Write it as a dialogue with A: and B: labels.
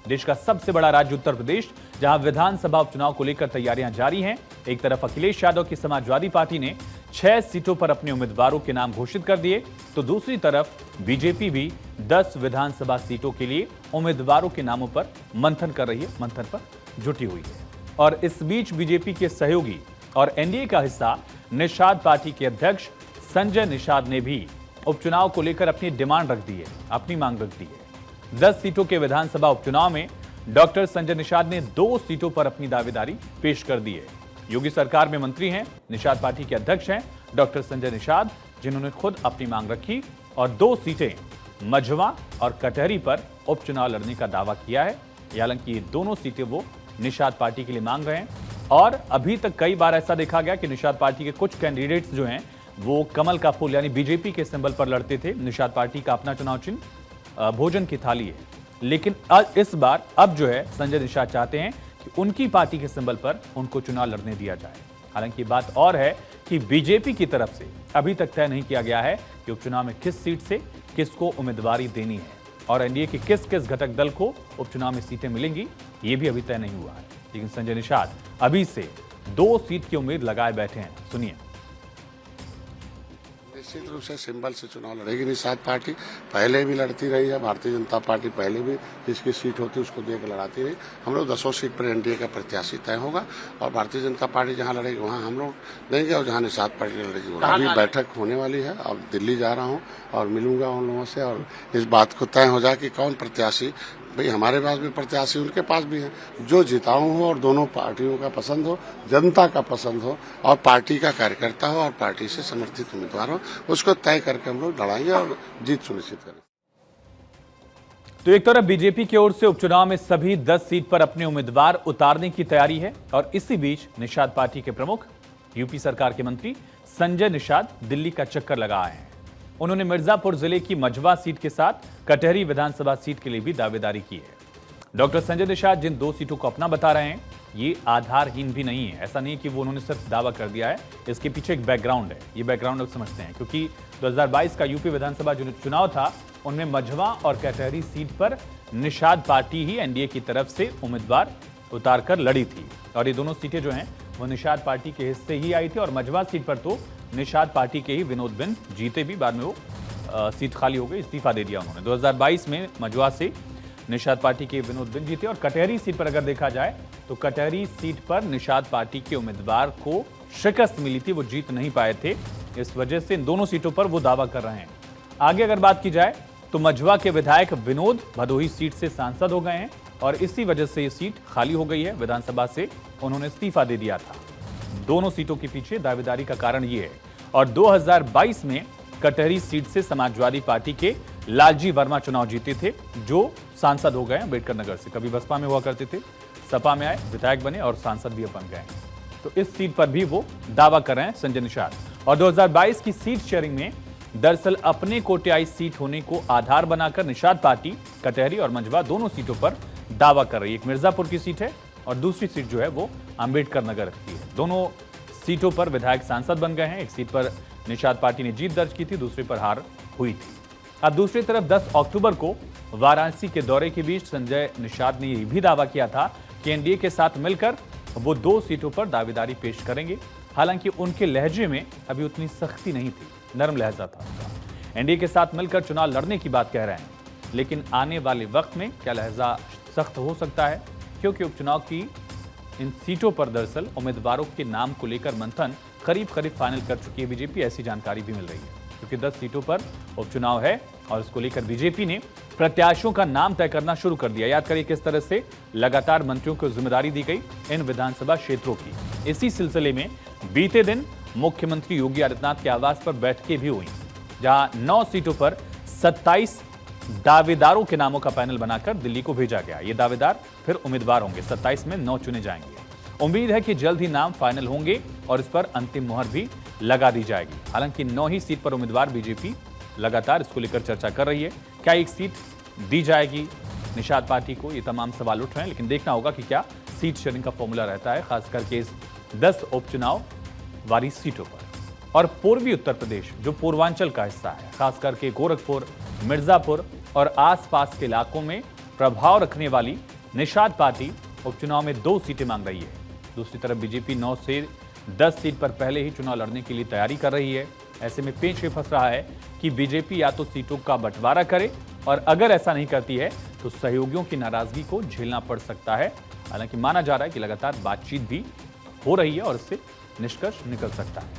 A: देश का सबसे बड़ा राज्य उत्तर प्रदेश, जहां विधानसभा उपचुनाव को लेकर तैयारियां जारी हैं। एक तरफ अखिलेश यादव की समाजवादी पार्टी ने 6 सीटों पर अपने उम्मीदवारों के नाम घोषित कर दिए, तो दूसरी तरफ बीजेपी भी 10 विधानसभा सीटों के लिए उम्मीदवारों के नामों पर मंथन कर रही है, मंथन पर जुटी हुई है। और इस बीच बीजेपी के सहयोगी और एनडीए का हिस्सा निषाद पार्टी के अध्यक्ष संजय निषाद ने भी उपचुनाव को लेकर अपनी डिमांड रख दी है, अपनी मांग रख दी है। 10 सीटों के विधानसभा उपचुनाव में डॉक्टर संजय निषाद ने 2 सीटों पर अपनी दावेदारी पेश कर दी है। योगी सरकार में मंत्री हैं, निषाद पार्टी के अध्यक्ष हैं डॉक्टर संजय निषाद, जिन्होंने खुद अपनी मांग रखी और 2 सीटें मझवा और कटहरी पर उपचुनाव लड़ने का दावा किया है। हालांकि ये दोनों सीटें वो निषाद पार्टी के लिए मांग रहे हैं और अभी तक कई बार ऐसा देखा गया कि निषाद पार्टी के कुछ कैंडिडेट्स जो हैं वो कमल का फूल यानी बीजेपी के सिंबल पर लड़ते थे। निषाद पार्टी का अपना चुनाव चिन्ह भोजन की थाली है, लेकिन इस बार अब जो है संजय निषाद चाहते हैं कि उनकी पार्टी के सिंबल पर उनको चुनाव लड़ने दिया जाए। हालांकि बात और है कि बीजेपी की तरफ से अभी तक तय नहीं किया गया है कि उपचुनाव में किस सीट से किसको उम्मीदवारी देनी है और एनडीए के किस किस घटक दल को उपचुनाव में सीटें मिलेंगी, ये भी अभी तय नहीं हुआ है। लेकिन संजय निषाद अभी से 2 सीट की उम्मीद लगाए बैठे हैं। सुनिए।
B: निश्चित रूप से सिंबल से चुनाव लड़ेगी निषाद पार्टी, पहले भी लड़ती रही है। भारतीय जनता पार्टी पहले भी जिसकी सीट होती है उसको देकर लड़ाती रही। हम लोग 10 सीट पर एनडीए का प्रत्याशी तय होगा और भारतीय जनता पार्टी जहां लड़ेगी वहां हम लोग देंगे और जहां निषाद पार्टी लड़ेगी अभी बैठक होने वाली है और दिल्ली जा रहा हूं और मिलूंगा उन लोगों से और इस बात को तय हो जाए कि कौन प्रत्याशी, भाई हमारे पास भी प्रत्याशी उनके पास भी है, जो जिताऊ हो और दोनों पार्टियों का पसंद हो, जनता का पसंद हो और पार्टी का कार्यकर्ता हो और पार्टी से समर्थित उम्मीदवार हो, उसको तय करके हम लोग लड़ाएंगे और जीत सुनिश्चित करेंगे।
A: तो एक तरफ बीजेपी की ओर से उपचुनाव में सभी 10 सीट पर अपने उम्मीदवार उतारने की तैयारी है और इसी बीच निषाद पार्टी के प्रमुख यूपी सरकार के मंत्री संजय निषाद दिल्ली का चक्कर लगा आए हैं। उन्होंने मिर्जापुर जिले की मझवा सीट के साथ कटहरी विधानसभा सीट के लिए भी दावेदारी की है। डॉक्टर संजय निषाद जिन 2 सीटों को अपना बता रहे हैं, ये आधारहीन भी नहीं है। ऐसा नहीं कि वो उन्होंने सिर्फ दावा कर दिया है, इसके पीछे एक बैकग्राउंड है। ये बैकग्राउंड आप समझते हैं क्योंकि 2022 का यूपी विधानसभा जो चुनाव था उनमें मझवा और कटहरी सीट पर निषाद पार्टी ही एनडीए की तरफ से उम्मीदवार उतारकर लड़ी थी और ये दोनों सीटें जो हैं वो निषाद पार्टी के हिस्से ही आई थी और मझवा सीट पर तो निषाद पार्टी के ही विनोद बिंद जीते भी, बाद में वो सीट खाली हो गई, इस्तीफा दे दिया उन्होंने। 2022 में मझवा से निषाद पार्टी के विनोद बिंद जीते और कटहरी सीट पर अगर देखा जाए तो कटहरी सीट पर निषाद पार्टी के उम्मीदवार को शिकस्त मिली थी, वो जीत नहीं पाए थे। इस वजह से इन दोनों सीटों पर वो दावा कर रहे हैं। आगे अगर बात की जाए तो मझवा के विधायक विनोद भदोही सीट से सांसद हो गए हैं और इसी वजह से ये सीट खाली हो गई है। विधानसभा से उन्होंने इस्तीफा दे दिया था। दोनों सीटों के पीछे दावेदारी का कारण ये है। और 2022 में कटहरी सीट से समाजवादी पार्टी के लालजी वर्मा चुनाव जीते थे, जो सांसद हो गए अम्बेडकर नगर से। कभी बसपा में हुआ करते थे, सपा में आए, विधायक बने और सांसद भी बन गए। तो इस सीट पर भी वो दावा कर रहे हैं संजय निषाद। और 2022 की सीट शेयरिंग में दरअसल अपने कोटियाई सीट होने को आधार बनाकर निषाद पार्टी कटहरी और मझवा दोनों सीटों पर दावा कर रही है। एक मिर्जापुर की सीट है और दूसरी सीट जो है वो अम्बेडकर नगर की है। दोनों सीटों पर विधायक सांसद बन गए हैं। एक सीट पर निषाद पार्टी ने जीत दर्ज की थी, दूसरी पर हार हुई थी। अब दूसरी तरफ 10 अक्टूबर को वाराणसी के दौरे के बीच संजय निषाद ने यह भी दावा किया था कि एनडीए के साथ मिलकर वो 2 सीटों पर दावेदारी पेश करेंगे। हालांकि उनके लहजे में अभी उतनी सख्ती नहीं थी, नरम लहजा था उनका। एनडीए के साथ मिलकर चुनाव लड़ने की बात कह रहे हैं, लेकिन आने वाले वक्त में क्या लहजा सख्त हो सकता है, क्योंकि उपचुनाव की इन सीटों पर दरअसल उम्मीदवारों के नाम को लेकर मंथन करीब फाइनल कर चुकी है बीजेपी। ऐसी जानकारी भी मिल रही है क्योंकि 10 सीटों पर उपचुनाव है और इसको लेकर बीजेपी ने प्रत्याशियों का नाम तय करना शुरू कर दिया। याद करिए किस तरह से लगातार मंत्रियों को जिम्मेदारी दी गई इन विधानसभा क्षेत्रों की। इसी सिलसिले में बीते दिन मुख्यमंत्री योगी आदित्यनाथ के आवास पर बैठकें भी हुई, जहां 9 सीटों पर 27 दावेदारों के नामों का पैनल बनाकर दिल्ली को भेजा गया। ये दावेदार फिर उम्मीदवार होंगे। 27 में 9 चुने जाएंगे। उम्मीद है कि जल्द ही नाम फाइनल होंगे और इस पर अंतिम मुहर भी लगा दी जाएगी। हालांकि 9 ही सीट पर उम्मीदवार बीजेपी लगातार इसको लेकर चर्चा कर रही है। क्या एक सीट दी जाएगी निषाद पार्टी को, ये तमाम सवाल उठ रहे हैं। लेकिन देखना होगा कि क्या सीट शेयरिंग का फॉर्मूला रहता है, खास करके इस 10 उपचुनाव वाली सीटों पर। और पूर्वी उत्तर प्रदेश जो पूर्वांचल का हिस्सा है, खास करके गोरखपुर, मिर्जापुर और आसपास के इलाकों में प्रभाव रखने वाली निषाद पार्टी उपचुनाव में 2 सीटें मांग रही है। दूसरी तरफ बीजेपी 9 से 10 सीट पर पहले ही चुनाव लड़ने के लिए तैयारी कर रही है। ऐसे में पेच ये फंस रहा है कि बीजेपी या तो सीटों का बंटवारा करे और अगर ऐसा नहीं करती है तो सहयोगियों की नाराजगी को झेलना पड़ सकता है। हालांकि माना जा रहा है कि लगातार बातचीत भी हो रही है और इससे निष्कर्ष निकल सकता है।